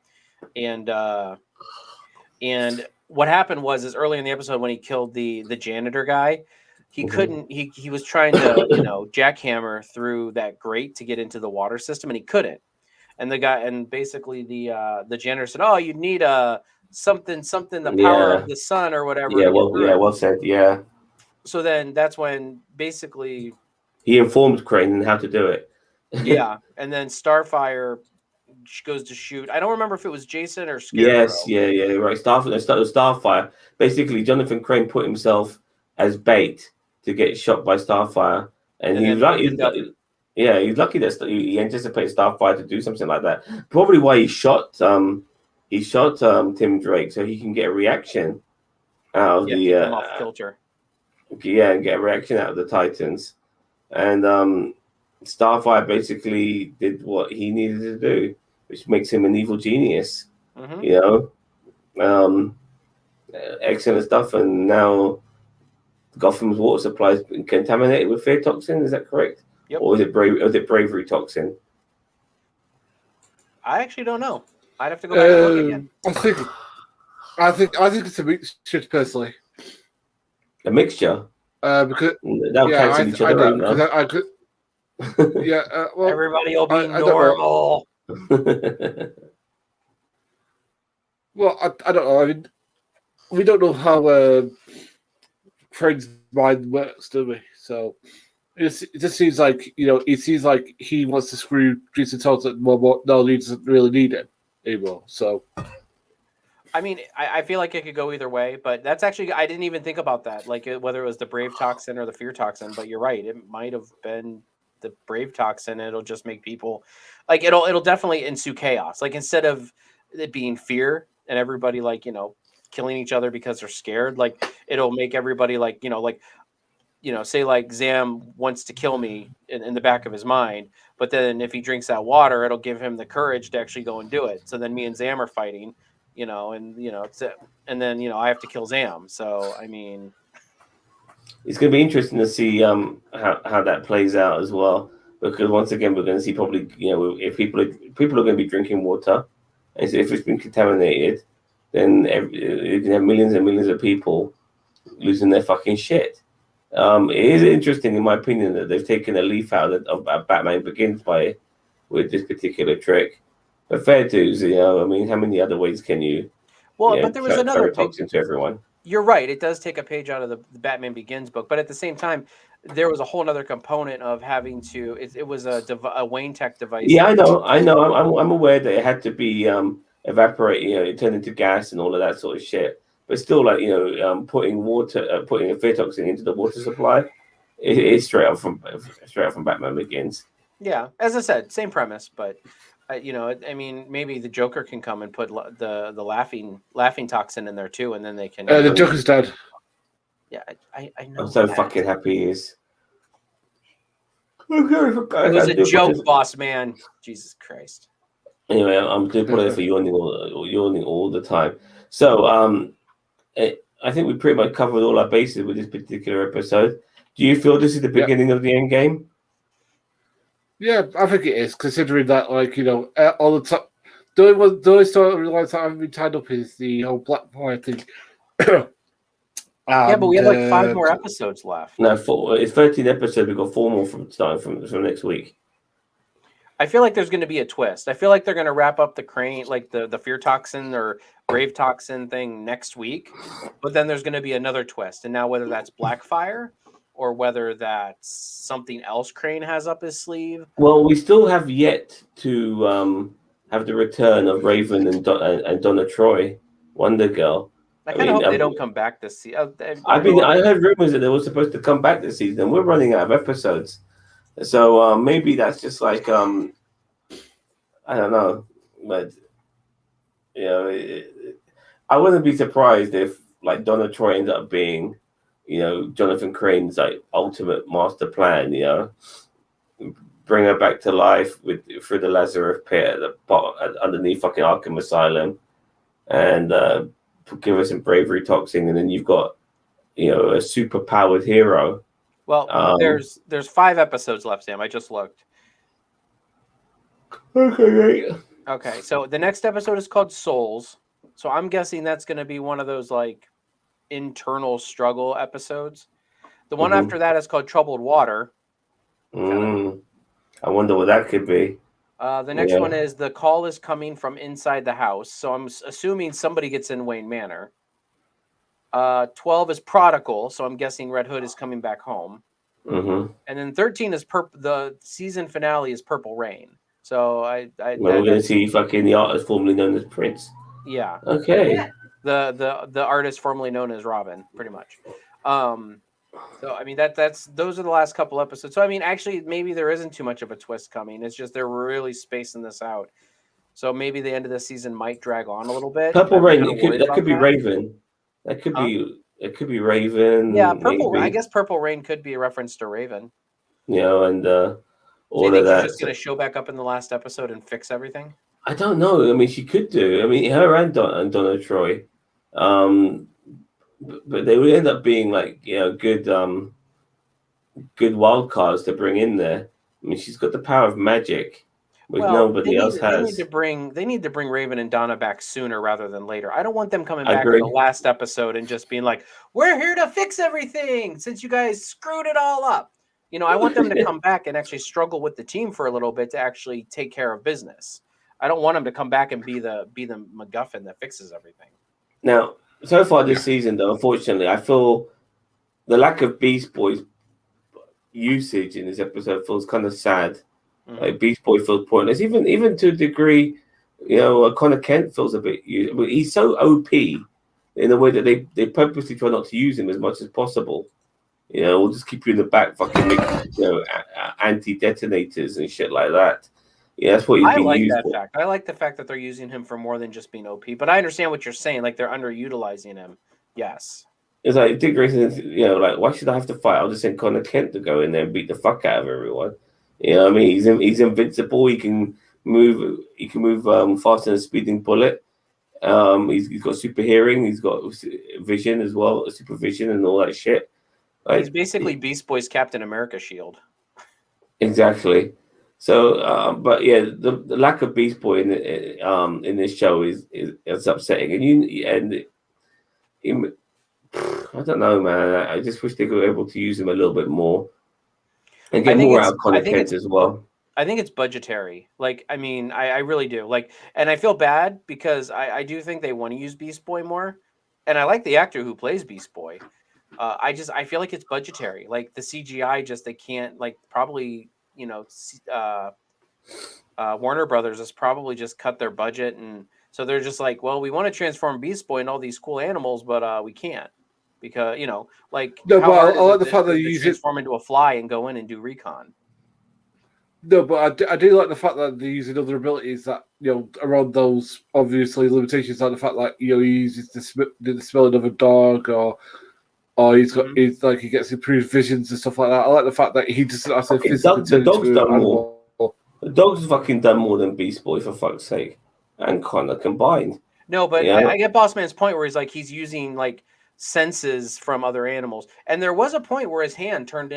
and what happened was early in the episode when he killed the janitor guy, he couldn't. He was trying to jackhammer through that grate to get into the water system, and he couldn't. And basically the janitor said, "Oh, you need something, the power of the sun or whatever." Yeah, well said. Yeah. So then that's when basically he informed Crane how to do it. Yeah, and then Starfire goes to shoot. I don't remember if it was Jason or Scarecrow. Yes, yeah, right. Starfire. Basically, Jonathan Crane put himself as bait to get shot by Starfire, and he's lucky that he anticipated Starfire to do something like that. Probably why he shot Tim Drake, so he can get a reaction out of keep him off kilter. Yeah, and get a reaction out of the Titans, and Starfire basically did what he needed to do, which makes him an evil genius. Mm-hmm. Excellent stuff. And now Gotham's water supply has been contaminated with fear toxin. Is that correct? Yep. Or is it bravery toxin? I actually don't know. I'd have to go back and look again. I think I think it's a mixture personally. A mixture. Because They'll yeah, cancel each I other do out because now. I could. Yeah, well, Everybody will be I don't know. normal. Well, I don't know. I mean, we don't know how Craig's mind works, do we? So it just seems like it seems like he wants to screw Jason Todd. Well, no, he doesn't really need it anymore. So I mean, I feel like it could go either way, but that's actually I didn't even think about that, like whether it was the Brave toxin or the fear toxin. But you're right; it might have been the Brave toxin. It'll just make people like it'll definitely ensue chaos. Like instead of it being fear and everybody like killing each other because they're scared, like it'll make everybody like say like Zam wants to kill me in the back of his mind, but then if he drinks that water, it'll give him the courage to actually go and do it. So then me and Zam are fighting, and then I have to kill Zam. So I mean, it's going to be interesting to see how that plays out as well, because once again we're going to see probably if people are going to be drinking water, and so if it's been contaminated, then you can have millions and millions of people losing their fucking shit. It is interesting, in my opinion, that they've taken a leaf out of Batman Begins with this particular trick. But fair dues, I mean, how many other ways can you? Well, but there was another toxin to everyone. You're right. It does take a page out of the Batman Begins book, but at the same time, there was a whole other component of having to. It was a Wayne Tech device. Yeah, I know. I'm aware that it had to be evaporate. It turned into gas and all of that sort of shit. But still, like putting a fear toxin into the water supply, it's straight up from Batman Begins. Yeah, as I said, same premise, but I mean, maybe the Joker can come and put the laughing toxin in there too, and then they can. The Joker's dead. Yeah, I know. I'm so fucking happy he is. It was a joke, boss man. Jesus Christ. Anyway, I'm doing apologize for yawning all the time. So, I think we pretty much covered all our bases with this particular episode. Do you feel this is the beginning of the end game? Yeah, I think it is, considering that, all the time, the only storylines that haven't been tied up is the whole Black Boy thing. Yeah, but we have like 5 more episodes left. No, it's 13 episodes. We've got 4 more from next week. I feel like there's going to be a twist. I feel like they're going to wrap up the Crane, like the fear toxin or Brave toxin thing next week, but then there's going to be another twist. And now whether that's Blackfire or whether that's something else Crane has up his sleeve. Well, we still have yet to have the return of Raven and Donna Troy, Wonder Girl. I kind of hope they don't come back this season. I heard rumors that they were supposed to come back this season. We're running out of episodes. So maybe that's just like I don't know, but I wouldn't be surprised if like Donna Troy ends up being, Jonathan Crane's like ultimate master plan. Bring her back to life through the Lazarus pit at the bottom, underneath fucking Arkham Asylum, and give her some bravery toxin, and then you've got a super powered hero. Well, there's 5 episodes left, Sam. I just looked. Okay, great. Okay, so the next episode is called Souls. So I'm guessing that's going to be one of those like internal struggle episodes. The one after that is called Troubled Water. I wonder what that could be. The next one is The Call is Coming from Inside the House. So I'm assuming somebody gets in Wayne Manor. 12 is Prodigal, so I'm guessing Red Hood is coming back home. Mm-hmm. And then 13 is the season finale is Purple Rain. So we're going to see fucking the artist formerly known as Prince. Yeah. Okay. The artist formerly known as Robin, pretty much. So I mean those are the last couple episodes. So I mean actually maybe there isn't too much of a twist coming. It's just they're really spacing this out. So maybe the end of the season might drag on a little bit. Purple Rain, that could be Raven. That could be it could be Raven. Yeah, I guess Purple Rain could be a reference to Raven. And all of that. She's just going to show back up in the last episode and fix everything? I don't know. I mean, she could do. I mean, her and Donna Troy. But they would end up being like, good wild cards to bring in there. I mean, she's got the power of magic. which Well, nobody else has. they need to bring Raven and Donna back sooner rather than later. I don't want them coming I back in agree. the last episode and just being like, "We're here to fix everything since you guys screwed it all up." You know, I want them to come back and actually struggle with the team for a little bit to actually take care of business. I don't want them to come back and be the MacGuffin that fixes everything. Now, so far this season, though, unfortunately, I feel the lack of Beast Boy's usage in this episode feels kind of sad. Mhm. Like Beast Boy feels pointless, even to a degree. You know, Connor Kent feels a bit. But he's so OP in the way that they purposely try not to use him as much as possible. You know, we'll just keep you in the back, fucking make anti-detonators and shit like that. Yeah, that's what he's I been like used that for. fact. I like the fact that they're using him for more than just being OP. But I understand what you're saying. Like they're underutilizing him. Yes. It's like Dick Grayson, you know, like why should I have to fight? I'll just send Connor Kent to go in there and beat the fuck out of everyone. You know what I mean? He's invincible. He can move. He can move faster than a speeding bullet. He's got super hearing. He's got vision as well, supervision and all that shit. Like, He's basically Beast Boy's Captain America shield. Exactly. So, but yeah, the lack of Beast Boy in this show is upsetting, and I don't know, man. I just wish they were able to use him a little bit more and get more out of Connor Kent as well. I think it's budgetary. Like, I mean, I really do. Like, and I feel bad because I do think they want to use Beast Boy more, and I like the actor who plays Beast Boy. I feel like it's budgetary. Like the CGI, they can't, like, probably, you know, Warner Brothers has probably just cut their budget, and so they're just like, well, we want to transform Beast Boy and all these cool animals, but we can't because, you know, like, No, how but hard I is like it the fact to they use it. transform into a fly and go in and do recon. No, but I do like the fact that they're using other abilities that, you know, around those obviously limitations, like the fact that, you know, he uses the smelling of a dog, or he's got he gets improved visions and stuff like that. I like the fact that he doesn't have to physically The dog's done animal. more. The dog's fucking done more than Beast Boy, for fuck's sake, and Connor combined. No, but Yeah. I get Boss Man's point where he's using like senses from other animals, and there was a point where his hand turned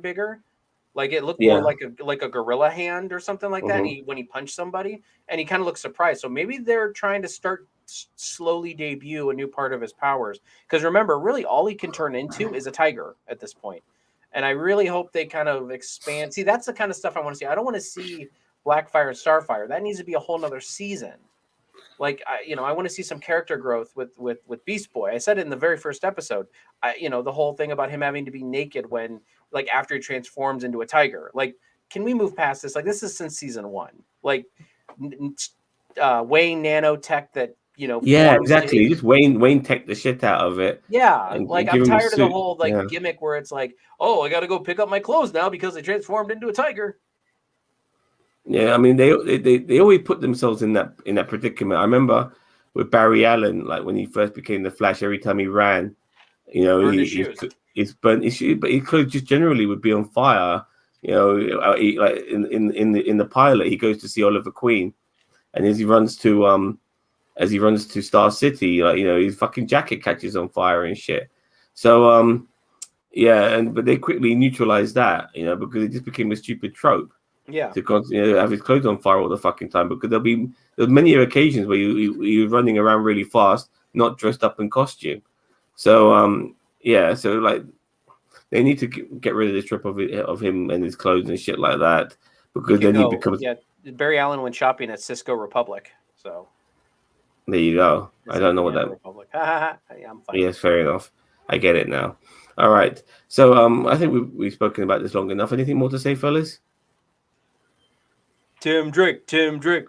bigger, like it looked more like a gorilla hand or something like that. And when he punched somebody, and he kind of looked surprised. So maybe they're trying to start slowly debut a new part of his powers, because remember, really all he can turn into is a tiger at this point. And I really hope they kind of expand. See, that's the kind of stuff I want to see. I don't want to see Blackfire and Starfire. That needs to be a whole nother season. Like, I want to see some character growth with Beast Boy. I said it in the very first episode. The whole thing about him having to be naked when, like, after he transforms into a tiger. Like, can we move past this? Like, this is since season 1. Like, Wayne nanotech that, Yeah, exactly. Just Wayne tech the shit out of it. Yeah, like, I'm tired of the whole gimmick where it's like, oh, I got to go pick up my clothes now because they transformed into a tiger. Yeah, I mean they always put themselves in that predicament. I remember with Barry Allen, like when he first became the Flash, every time he ran, he's burnt his shoes, but he could just generally would be on fire. Like in the pilot, he goes to see Oliver Queen, and as he runs to Star City, his fucking jacket catches on fire and shit. So but they quickly neutralized that, because it just became a stupid trope. Yeah, to have his clothes on fire all the fucking time, because there's many occasions where you're running around really fast, not dressed up in costume. So so like they need to get rid of this trope of him and his clothes and shit like that, because then he becomes. Yeah, Barry Allen went shopping at Cisco Republic, so there you go. I don't know what that. Republic. Yeah, I'm fine. Yes, fair enough. I get it now. All right. So I think we've spoken about this long enough. Anything more to say, fellas? Tim Drake.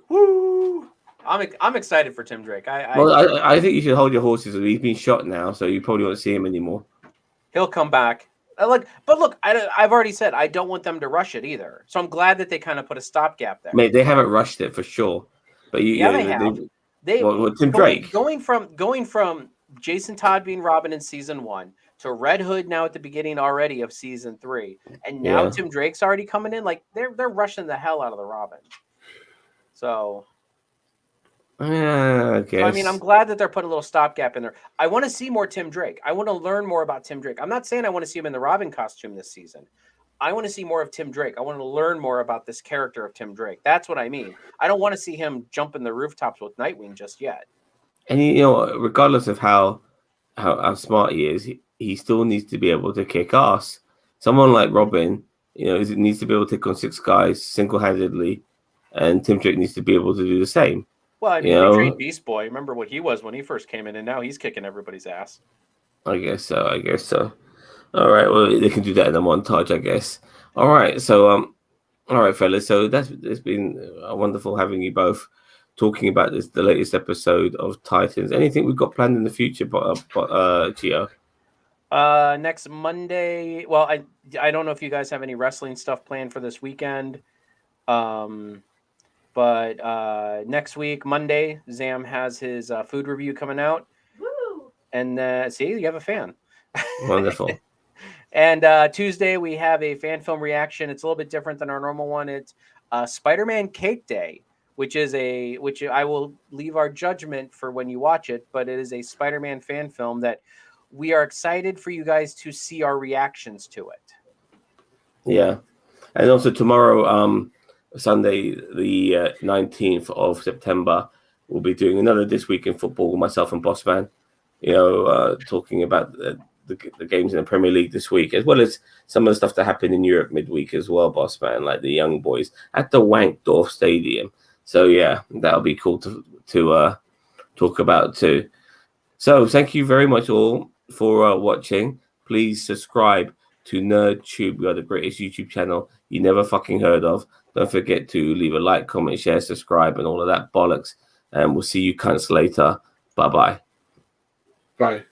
Woo! I'm excited for Tim Drake. I think you should hold your horses. He's been shot now, so you probably won't see him anymore. He'll come back. But look, I've already said I don't want them to rush it either. So I'm glad that they kind of put a stopgap there. Mate, they haven't rushed it for sure. But they have. Tim Drake going from Jason Todd being Robin in season 1 to Red Hood now at the beginning already of season 3, and now Tim Drake's already coming in. Like they're rushing the hell out of the Robin. So, I guess. So, I mean, I'm glad that they're putting a little stopgap in there. I want to see more Tim Drake. I want to learn more about Tim Drake. I'm not saying I want to see him in the Robin costume this season. I want to see more of Tim Drake. I want to learn more about this character of Tim Drake. That's what I mean. I don't want to see him jumping the rooftops with Nightwing just yet. And you know, regardless of how smart he is, he still needs to be able to kick ass. Someone like Robin, you know, needs to be able to take on 6 guys single-handedly, and Tim Drake needs to be able to do the same. Well, I mean, You they know? trained Beast Boy. Remember what he was when he first came in, and now he's kicking everybody's ass. I guess so. All right, well, they can do that in a montage, I guess. All right, so all right, fellas. So it's been wonderful having you both talking about the latest episode of Titans. Anything we've got planned in the future, Gio? Next Monday. Well, I don't know if you guys have any wrestling stuff planned for this weekend. But next week, Monday, Zam has his food review coming out. Woo! And see, you have a fan. Wonderful. And Tuesday, we have a fan film reaction. It's a little bit different than our normal one. It's Spider-Man Cake Day, which I will leave our judgment for when you watch it, but it is a Spider-Man fan film that we are excited for you guys to see our reactions to it. Yeah. And also tomorrow, Sunday, the 19th of September, we'll be doing another This Week in Football with myself and Bossman, you know, talking about the games in the Premier League this week, as well as some of the stuff that happened in Europe midweek as well, Bossman, like the young boys at the Wankdorf Stadium. So, yeah, that'll be cool to talk about too. So, thank you very much all for watching. Please subscribe to NerdTube. We are the greatest YouTube channel you never fucking heard of. Don't forget to leave a like, comment, share, subscribe, and all of that bollocks. And we'll see you cunts later. Bye-bye. Bye.